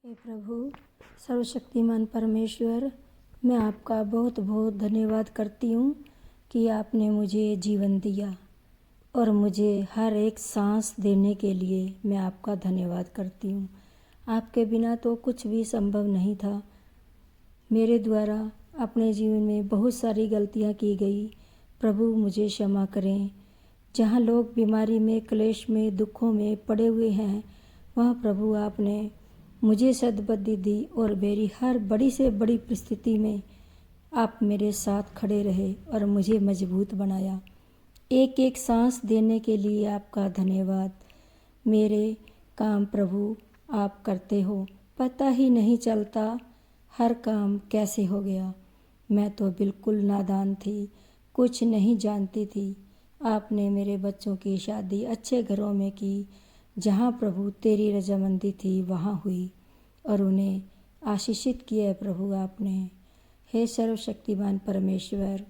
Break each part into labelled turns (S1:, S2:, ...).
S1: हे प्रभु सर्वशक्तिमान परमेश्वर, मैं आपका बहुत बहुत धन्यवाद करती हूँ कि आपने मुझे जीवन दिया और मुझे हर एक सांस देने के लिए मैं आपका धन्यवाद करती हूँ। आपके बिना तो कुछ भी संभव नहीं था। मेरे द्वारा अपने जीवन में बहुत सारी गलतियाँ की गई। प्रभु मुझे क्षमा करें। जहाँ लोग बीमारी में, क्लेश में, दुखों में पड़े हुए हैं, वहाँ प्रभु आपने मुझे सद्बुद्धि दी और मेरी हर बड़ी से बड़ी परिस्थिति में आप मेरे साथ खड़े रहे और मुझे मजबूत बनाया। एक एक सांस देने के लिए आपका धन्यवाद। मेरे काम प्रभु आप करते हो, पता ही नहीं चलता हर काम कैसे हो गया। मैं तो बिल्कुल नादान थी, कुछ नहीं जानती थी। आपने मेरे बच्चों की शादी अच्छे घरों में की, जहाँ प्रभु तेरी रजामंदी थी वहाँ हुई और उन्हें आशीषित किया है प्रभु आपने। हे सर्वशक्तिमान परमेश्वर,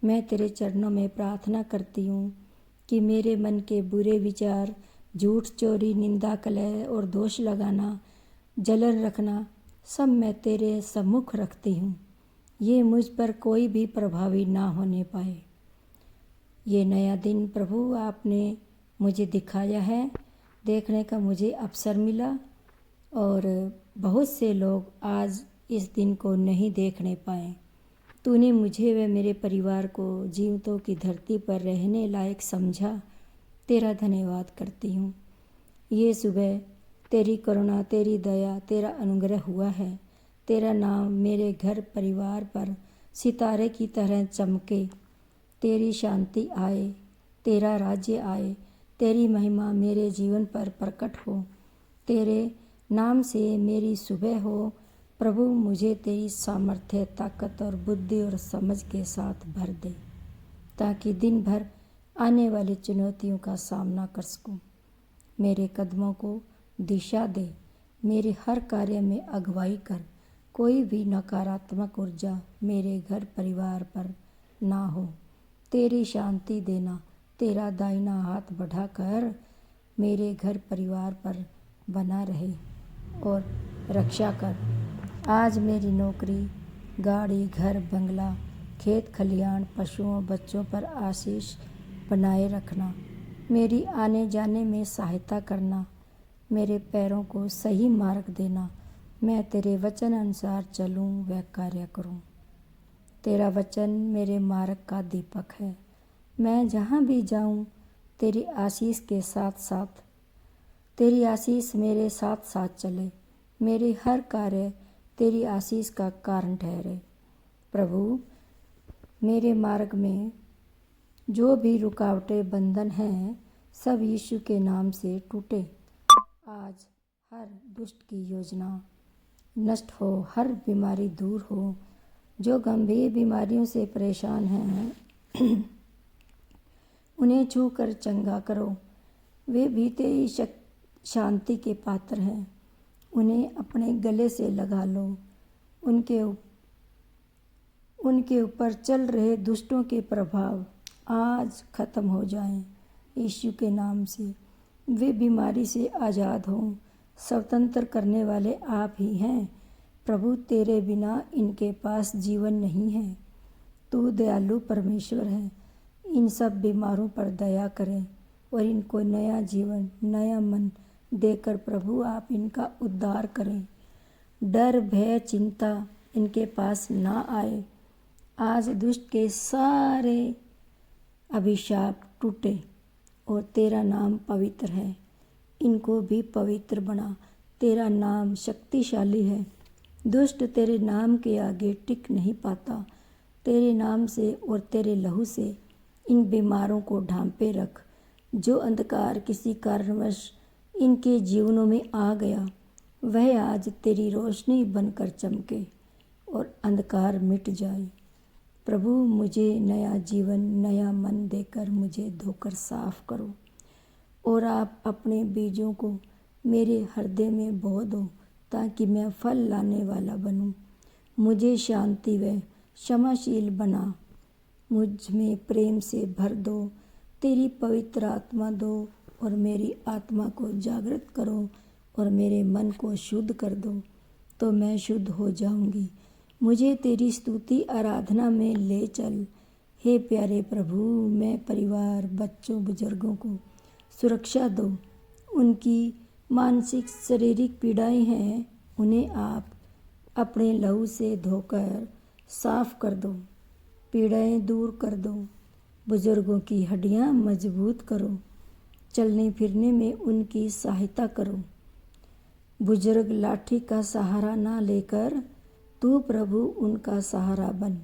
S1: मैं तेरे चरणों में प्रार्थना करती हूँ कि मेरे मन के बुरे विचार, झूठ, चोरी, निंदा, कलह और दोष लगाना, जलन रखना, सब मैं तेरे सम्मुख रखती हूँ। ये मुझ पर कोई भी प्रभावी ना होने पाए। ये नया दिन प्रभु आपने मुझे दिखाया है, देखने का मुझे अवसर मिला और बहुत से लोग आज इस दिन को नहीं देखने पाए। तूने मुझे व मेरे परिवार को जीवतों की धरती पर रहने लायक समझा। तेरा धन्यवाद करती हूँ। ये सुबह तेरी करुणा, तेरी दया, तेरा अनुग्रह हुआ है। तेरा नाम मेरे घर परिवार पर सितारे की तरह चमके। तेरी शांति आए, तेरा राज्य आए, तेरी महिमा मेरे जीवन पर प्रकट हो। तेरे नाम से मेरी सुबह हो। प्रभु मुझे तेरी सामर्थ्य, ताकत और बुद्धि और समझ के साथ भर दे, ताकि दिन भर आने वाली चुनौतियों का सामना कर सकूं। मेरे कदमों को दिशा दे, मेरे हर कार्य में अगुवाई कर। कोई भी नकारात्मक ऊर्जा मेरे घर परिवार पर ना हो। तेरी शांति देना, तेरा दाहिना हाथ बढ़ाकर मेरे घर परिवार पर बना रहे और रक्षा कर। आज मेरी नौकरी, गाड़ी, घर, बंगला, खेत खलियान, पशुओं, बच्चों पर आशीष बनाए रखना। मेरी आने जाने में सहायता करना। मेरे पैरों को सही मार्ग देना। मैं तेरे वचन अनुसार चलूं व कार्य करूं। तेरा वचन मेरे मार्ग का दीपक है। मैं जहाँ भी जाऊं तेरी आशीष के साथ साथ, तेरी आशीष मेरे साथ साथ चले। मेरे हर कार्य तेरी आशीष का कारण ठहरे। प्रभु मेरे मार्ग में जो भी रुकावटें, बंधन हैं, सब यीशु के नाम से टूटे। आज हर दुष्ट की योजना नष्ट हो, हर बीमारी दूर हो। जो गंभीर बीमारियों से परेशान हैं उन्हें छू कर चंगा करो। वे भी तेरी शांति के पात्र हैं। उन्हें अपने गले से लगा लो। उनके ऊपर चल रहे दुष्टों के प्रभाव आज खत्म हो जाएं यीशु के नाम से। वे बीमारी से आज़ाद हों। स्वतंत्र करने वाले आप ही हैं प्रभु। तेरे बिना इनके पास जीवन नहीं है। तू दयालु परमेश्वर है। इन सब बीमारों पर दया करें और इनको नया जीवन, नया मन देकर प्रभु आप इनका उद्धार करें। डर, भय, चिंता इनके पास ना आए। आज दुष्ट के सारे अभिशाप टूटे और तेरा नाम पवित्र है। इनको भी पवित्र बना। तेरा नाम शक्तिशाली है। दुष्ट तेरे नाम के आगे टिक नहीं पाता। तेरे नाम से और तेरे लहू से इन बीमारों को ढांपे रख। जो अंधकार किसी कारणवश इनके जीवनों में आ गया, वह आज तेरी रोशनी बनकर चमके और अंधकार मिट जाए। प्रभु मुझे नया जीवन, नया मन देकर मुझे धोकर साफ करो और आप अपने बीजों को मेरे हृदय में बो दो, ताकि मैं फल लाने वाला बनूं। मुझे शांति व क्षमाशील बना। मुझ में प्रेम से भर दो। तेरी पवित्र आत्मा दो और मेरी आत्मा को जागृत करो और मेरे मन को शुद्ध कर दो। तो मैं शुद्ध हो जाऊंगी। मुझे तेरी स्तुति आराधना में ले चल। हे प्यारे प्रभु, मैं परिवार, बच्चों, बुजुर्गों को सुरक्षा दो। उनकी मानसिक शारीरिक पीड़ाएं हैं, उन्हें आप अपने लहू से धोकर साफ कर दो। पीड़ाएं दूर कर दो। बुजुर्गों की हड्डियां मजबूत करो। चलने फिरने में उनकी सहायता करो। बुजुर्ग लाठी का सहारा ना लेकर तू प्रभु उनका सहारा बन।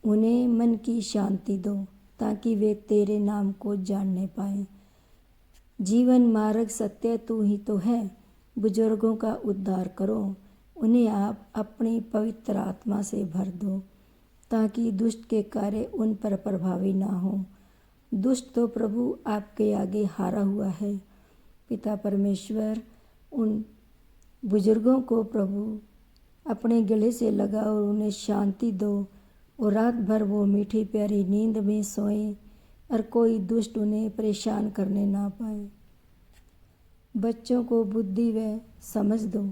S1: उन्हें मन की शांति दो ताकि वे तेरे नाम को जानने पाएं। जीवन मार्ग सत्य तू ही तो है। बुजुर्गों का उद्धार करो। उन्हें आप अपनी पवित्र आत्मा से भर दो ताकि दुष्ट के कार्य उन पर प्रभावी ना हो। दुष्ट तो प्रभु आपके आगे हारा हुआ है। पिता परमेश्वर, उन बुजुर्गों को प्रभु अपने गले से लगा और उन्हें शांति दो और रात भर वो मीठी प्यारी नींद में सोएं और कोई दुष्ट उन्हें परेशान करने ना पाए। बच्चों को बुद्धि व समझ दो।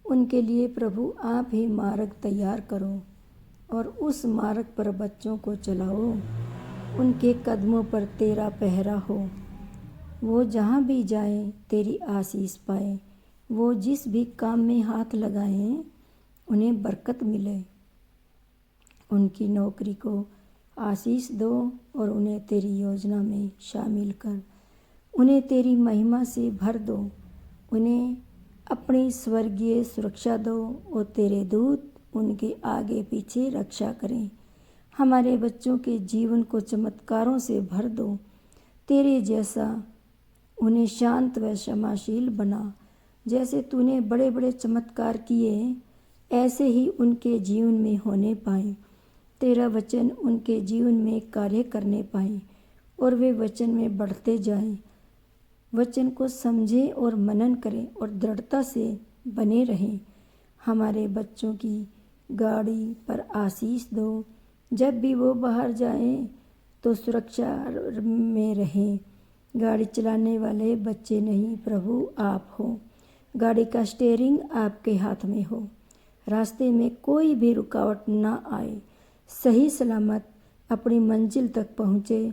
S1: उनके लिए प्रभु आप ही मार्ग तैयार करो और उस मार्ग पर बच्चों को चलाओ। उनके कदमों पर तेरा पहरा हो। वो जहाँ भी जाएं तेरी आशीष पाएं। वो जिस भी काम में हाथ लगाएं उन्हें बरकत मिले। उनकी नौकरी को आशीष दो और उन्हें तेरी योजना में शामिल कर। उन्हें तेरी महिमा से भर दो। उन्हें अपनी स्वर्गीय सुरक्षा दो और तेरे दूत उनके आगे पीछे रक्षा करें। हमारे बच्चों के जीवन को चमत्कारों से भर दो। तेरे जैसा उन्हें शांत व क्षमाशील बना। जैसे तूने बड़े बड़े चमत्कार किए ऐसे ही उनके जीवन में होने पाए। तेरा वचन उनके जीवन में कार्य करने पाए और वे वचन में बढ़ते जाएं। वचन को समझें और मनन करें और दृढ़ता से बने रहें। हमारे बच्चों की गाड़ी पर आशीष दो। जब भी वो बाहर जाएं तो सुरक्षा में रहें। गाड़ी चलाने वाले बच्चे नहीं, प्रभु आप हो। गाड़ी का स्टीयरिंग आपके हाथ में हो। रास्ते में कोई भी रुकावट ना आए। सही सलामत अपनी मंजिल तक पहुँचे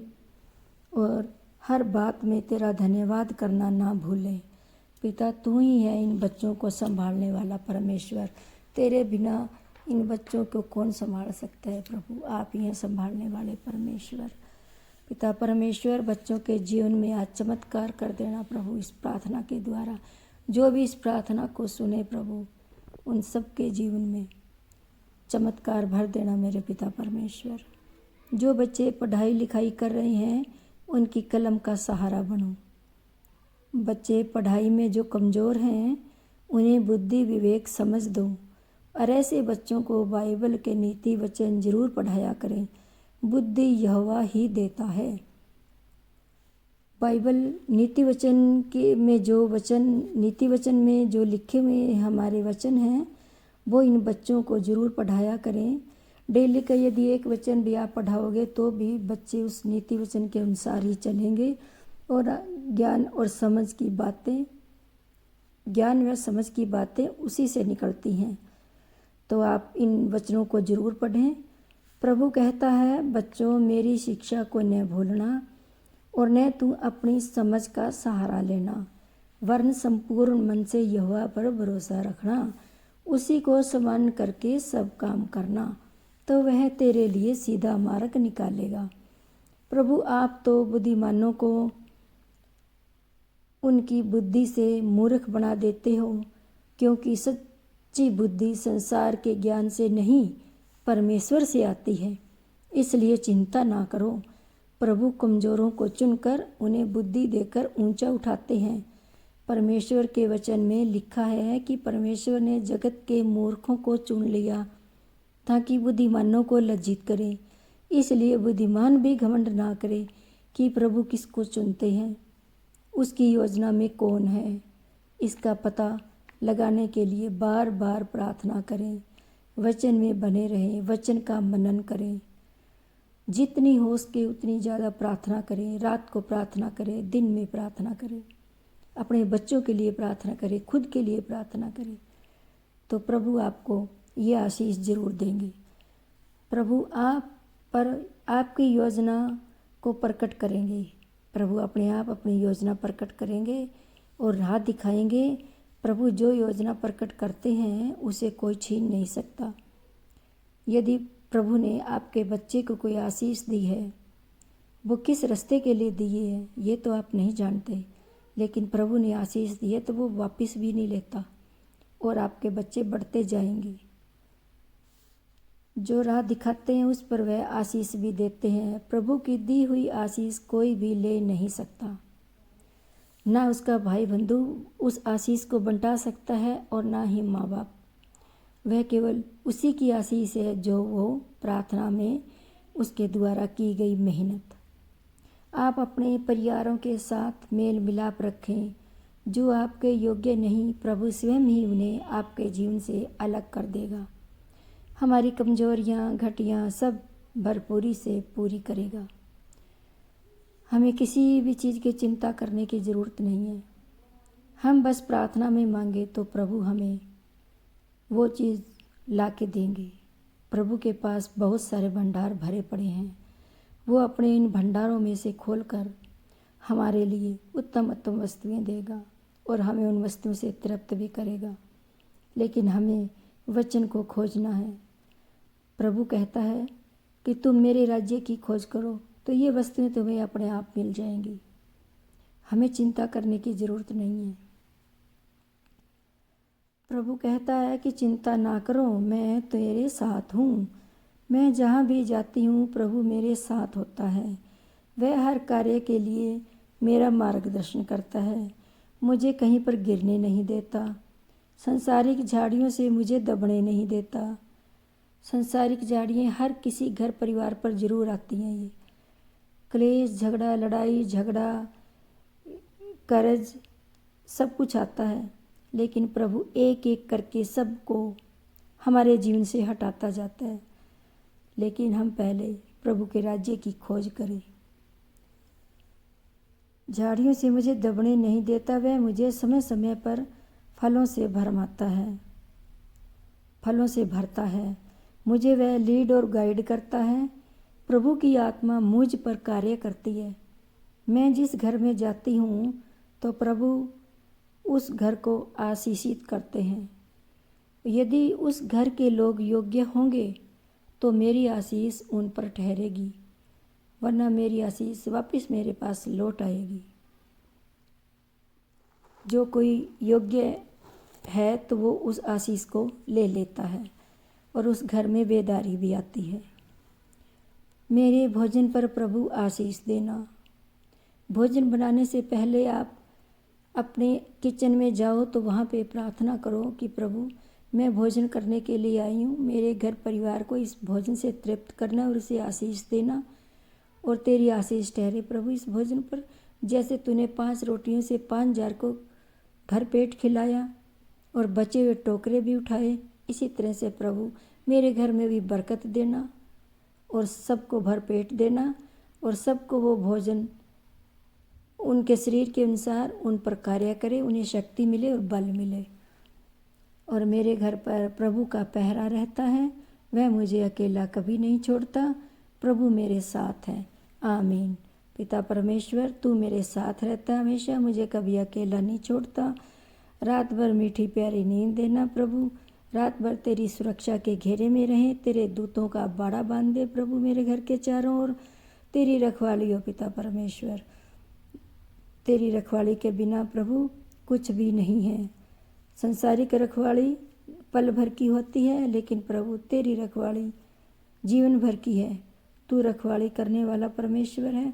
S1: और हर बात में तेरा धन्यवाद करना ना भूलें। पिता, तू ही है इन बच्चों को संभालने वाला परमेश्वर। तेरे बिना इन बच्चों को कौन संभाल सकता है प्रभु? आप ही हैं संभालने वाले परमेश्वर। पिता परमेश्वर, बच्चों के जीवन में आज चमत्कार कर देना प्रभु इस प्रार्थना के द्वारा। जो भी इस प्रार्थना को सुने प्रभु, उन सब के जीवन में चमत्कार भर देना मेरे पिता परमेश्वर। जो बच्चे पढ़ाई लिखाई कर रहे हैं उनकी कलम का सहारा बनो। बच्चे पढ़ाई में जो कमज़ोर हैं उन्हें बुद्धि विवेक समझ दो और ऐसे बच्चों को बाइबल के नीति वचन जरूर पढ़ाया करें। बुद्धि यहोवा ही देता है। बाइबल नीति वचन के में जो वचन नीति वचन में जो लिखे हुए हमारे वचन हैं वो इन बच्चों को जरूर पढ़ाया करें। डेली का यदि एक वचन भी आप पढ़ाओगे तो भी बच्चे उस नीति वचन के अनुसार ही चलेंगे और ज्ञान और समझ की बातें, ज्ञान व समझ की बातें उसी से निकलती हैं। तो आप इन वचनों को जरूर पढ़ें। प्रभु कहता है, बच्चों मेरी शिक्षा को न भूलना और न तू अपनी समझ का सहारा लेना, वरन संपूर्ण मन से यहोवा पर भरोसा रखना। उसी को स्मरण करके सब काम करना, तो वह तेरे लिए सीधा मार्ग निकालेगा। प्रभु, आप तो बुद्धिमानों को उनकी बुद्धि से मूर्ख बना देते हो, क्योंकि सच्ची बुद्धि संसार के ज्ञान से नहीं परमेश्वर से आती है। इसलिए चिंता ना करो। प्रभु कमज़ोरों को चुनकर उन्हें बुद्धि देकर ऊंचा उठाते हैं। परमेश्वर के वचन में लिखा है कि परमेश्वर ने जगत के मूर्खों को चुन लिया ताकि बुद्धिमानों को लज्जित करे। इसलिए बुद्धिमान भी घमंड ना करे कि प्रभु किसको चुनते हैं, उसकी योजना में कौन है। इसका पता लगाने के लिए बार बार प्रार्थना करें, वचन में बने रहें, वचन का मनन करें। जितनी हो सके उतनी ज़्यादा प्रार्थना करें। रात को प्रार्थना करें, दिन में प्रार्थना करें, अपने बच्चों के लिए प्रार्थना करें, खुद के लिए प्रार्थना करें। तो प्रभु आपको ये आशीष जरूर देंगे। प्रभु आप पर आपकी योजना को प्रकट करेंगे। प्रभु अपने आप अपनी योजना प्रकट करेंगे और राह दिखाएंगे। प्रभु जो योजना प्रकट करते हैं उसे कोई छीन नहीं सकता। यदि प्रभु ने आपके बच्चे को कोई आशीष दी है, वो किस रास्ते के लिए दी है ये तो आप नहीं जानते, लेकिन प्रभु ने आशीष दी है तो वो वापस भी नहीं लेता और आपके बच्चे बढ़ते जाएंगे। जो राह दिखाते हैं उस पर वह आशीष भी देते हैं। प्रभु की दी हुई आशीष कोई भी ले नहीं सकता। ना उसका भाई बंधु उस आशीष को बंटा सकता है और ना ही माँ बाप। वह केवल उसी की आशीष है जो वो प्रार्थना में उसके द्वारा की गई मेहनत। आप अपने परिवारों के साथ मेल मिलाप रखें। जो आपके योग्य नहीं, प्रभु स्वयं ही उन्हें आपके जीवन से अलग कर देगा। हमारी कमजोरियाँ घटियाँ सब भरपूरी से पूरी करेगा। हमें किसी भी चीज़ की चिंता करने की ज़रूरत नहीं है। हम बस प्रार्थना में मांगे तो प्रभु हमें वो चीज़ ला के देंगे। प्रभु के पास बहुत सारे भंडार भरे पड़े हैं। वो अपने इन भंडारों में से खोलकर हमारे लिए उत्तम उत्तम वस्तुएं देगा और हमें उन वस्तुओं से तृप्त भी करेगा। लेकिन हमें वचन को खोजना है। प्रभु कहता है कि तुम मेरे राज्य की खोज करो तो ये वस्तुएं तुम्हें अपने आप मिल जाएंगी। हमें चिंता करने की ज़रूरत नहीं है। प्रभु कहता है कि चिंता ना करो, मैं तेरे साथ हूँ। मैं जहाँ भी जाती हूँ प्रभु मेरे साथ होता है। वह हर कार्य के लिए मेरा मार्गदर्शन करता है। मुझे कहीं पर गिरने नहीं देता। संसारिक झाड़ियों से मुझे दबने नहीं देता। संसारिक झाड़ियाँ हर किसी घर परिवार पर जरूर आती हैं। ये क्लेश, झगड़ा, लड़ाई झगड़ा, कर्ज सब कुछ आता है, लेकिन प्रभु एक एक करके सबको हमारे जीवन से हटाता जाता है। लेकिन हम पहले प्रभु के राज्य की खोज करें। झाड़ियों से मुझे दबने नहीं देता। वह मुझे समय समय पर फलों से भरमाता है, फलों से भरता है। मुझे वह लीड और गाइड करता है। प्रभु की आत्मा मुझ पर कार्य करती है। मैं जिस घर में जाती हूँ तो प्रभु उस घर को आशीषित करते हैं। यदि उस घर के लोग योग्य होंगे तो मेरी आशीष उन पर ठहरेगी, वरना मेरी आशीष वापस मेरे पास लौट आएगी। जो कोई योग्य है तो वो उस आशीष को ले लेता है और उस घर में बेदारी भी आती है। मेरे भोजन पर प्रभु आशीष देना। भोजन बनाने से पहले आप अपने किचन में जाओ तो वहाँ पे प्रार्थना करो कि प्रभु मैं भोजन करने के लिए आई हूँ। मेरे घर परिवार को इस भोजन से तृप्त करना और इसे आशीष देना और तेरी आशीष ठहरे प्रभु इस भोजन पर। जैसे तूने 5 रोटियों से 5 हजार को भर पेट खिलाया और बचे हुए टोकरे भी उठाए, इसी तरह से प्रभु मेरे घर में भी बरकत देना और सबको भर पेट देना और सबको वो भोजन उनके शरीर के अनुसार उन पर कार्य करे, उन्हें शक्ति मिले और बल मिले। और मेरे घर पर प्रभु का पहरा रहता है। वह मुझे अकेला कभी नहीं छोड़ता। प्रभु मेरे साथ है। आमीन। पिता परमेश्वर तू मेरे साथ रहता हमेशा, मुझे कभी अकेला नहीं छोड़ता। रात भर मीठी प्यारी नींद देना प्रभु। रात भर तेरी सुरक्षा के घेरे में रहें। तेरे दूतों का बाड़ा बांध दे प्रभु मेरे घर के चारों ओर। तेरी रखवाली हो पिता परमेश्वर। तेरी रखवाली के बिना प्रभु कुछ भी नहीं है। संसारिक रखवाली पल भर की होती है, लेकिन प्रभु तेरी रखवाली जीवन भर की है। तू रखवाली करने वाला परमेश्वर है।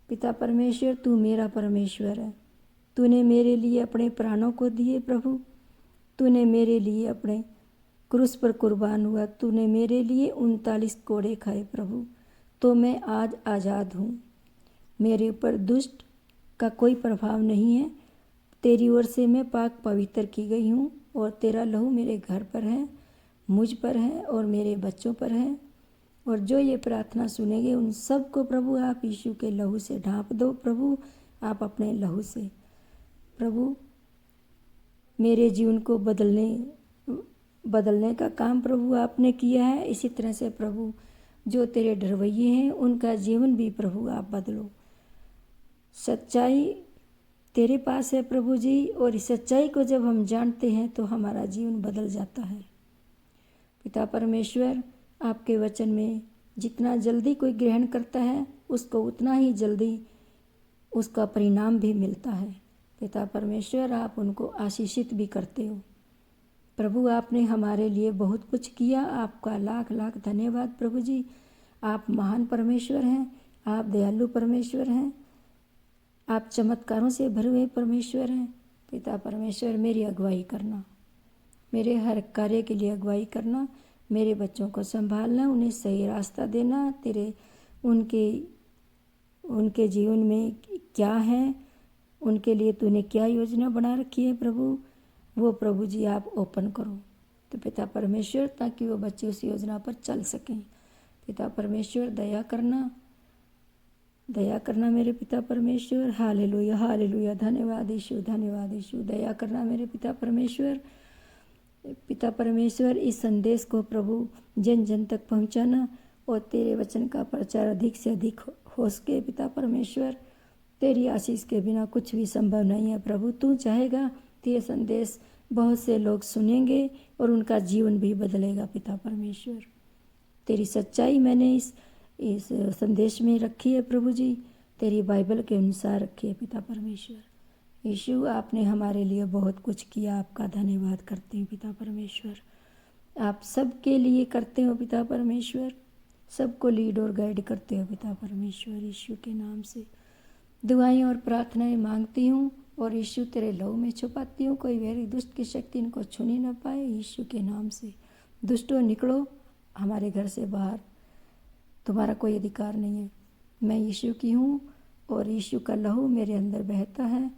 S1: पिता परमेश्वर तू मेरा परमेश्वर है। तूने मेरे लिए अपने प्राणों को दिए प्रभु। तूने मेरे लिए अपने क्रूस पर कुर्बान हुआ। तूने मेरे लिए 39 कोड़े खाए प्रभु। तो मैं आज आज़ाद हूँ। मेरे ऊपर दुष्ट का कोई प्रभाव नहीं है। तेरी ओर से मैं पाक पवित्र की गई हूँ और तेरा लहू मेरे घर पर है, मुझ पर है और मेरे बच्चों पर है। और जो ये प्रार्थना सुनेंगे उन सबको प्रभु आप यीशु के लहू से ढांप दो प्रभु, आप अपने लहू से। प्रभु मेरे जीवन को बदलने बदलने का काम प्रभु आपने किया है। इसी तरह से प्रभु जो तेरे डरवैये हैं उनका जीवन भी प्रभु आप बदलो। सच्चाई तेरे पास है प्रभु जी, और इस सच्चाई को जब हम जानते हैं तो हमारा जीवन बदल जाता है। पिता परमेश्वर, आपके वचन में जितना जल्दी कोई ग्रहण करता है उसको उतना ही जल्दी उसका परिणाम भी मिलता है। पिता परमेश्वर, आप उनको आशीषित भी करते हो। प्रभु आपने हमारे लिए बहुत कुछ किया, आपका लाख लाख धन्यवाद प्रभु जी। आप महान परमेश्वर हैं, आप दयालु परमेश्वर हैं, आप चमत्कारों से भरे हुए परमेश्वर हैं। पिता परमेश्वर, मेरी अगुवाई करना, मेरे हर कार्य के लिए अगुवाई करना, मेरे बच्चों को संभालना, उन्हें सही रास्ता देना, तेरे उनके जीवन में क्या है, उनके लिए तूने क्या योजना बना रखी है प्रभु, वो प्रभु जी आप ओपन करो तो पिता परमेश्वर, ताकि वो बच्चे उस योजना पर चल सकें। पिता परमेश्वर, दया करना मेरे पिता परमेश्वर। हालेलुया हालेलुया, धन्यवाद यीशु, धन्यवाद यीशु। दया करना मेरे पिता परमेश्वर। पिता परमेश्वर, इस संदेश को प्रभु जन जन तक पहुंचाना और तेरे वचन का प्रचार अधिक से अधिक हो सके। पिता परमेश्वर, तेरी आशीष के बिना कुछ भी संभव नहीं है प्रभु। तू चाहेगा तो ये संदेश बहुत से लोग सुनेंगे और उनका जीवन भी बदलेगा। पिता परमेश्वर, तेरी सच्चाई मैंने इस संदेश में रखी है प्रभु जी, तेरी बाइबल के अनुसार रखी है। पिता परमेश्वर यीशु, आपने हमारे लिए बहुत कुछ किया, आपका धन्यवाद करते हैं पिता परमेश्वर। आप सबके लिए करते हो पिता परमेश्वर, सबको लीड और गाइड करते हो पिता परमेश्वर। यीशु के नाम से दुआएं और प्रार्थनाएं मांगती हूँ और यीशु तेरे लहू में छुपाती हूँ, कोई वैरी दुष्ट की शक्ति इनको छू नहीं ना पाए। यीशु के नाम से दुष्टों निकलो हमारे घर से बाहर, तुम्हारा कोई अधिकार नहीं है। मैं यीशु की हूँ और यीशु का लहू मेरे अंदर बहता है।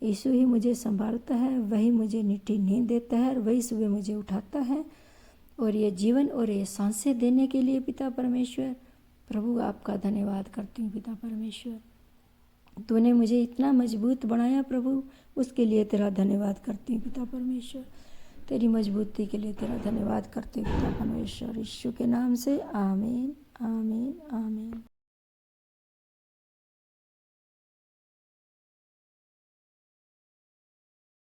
S1: यीशु ही मुझे संभालता है, वही मुझे मीठी नींद देता है और वही सुबह मुझे उठाता है और ये जीवन और ये सांसें देने के लिए पिता परमेश्वर प्रभु आपका धन्यवाद करती हूँ। पिता परमेश्वर, तूने मुझे इतना मजबूत बनाया प्रभु, उसके लिए तेरा धन्यवाद करती हूँ। पिता परमेश्वर, तेरी मजबूती के लिए तेरा धन्यवाद करती हूँ। पिता परमेश्वर, यीशु के नाम से आमीन आमीन आमीन।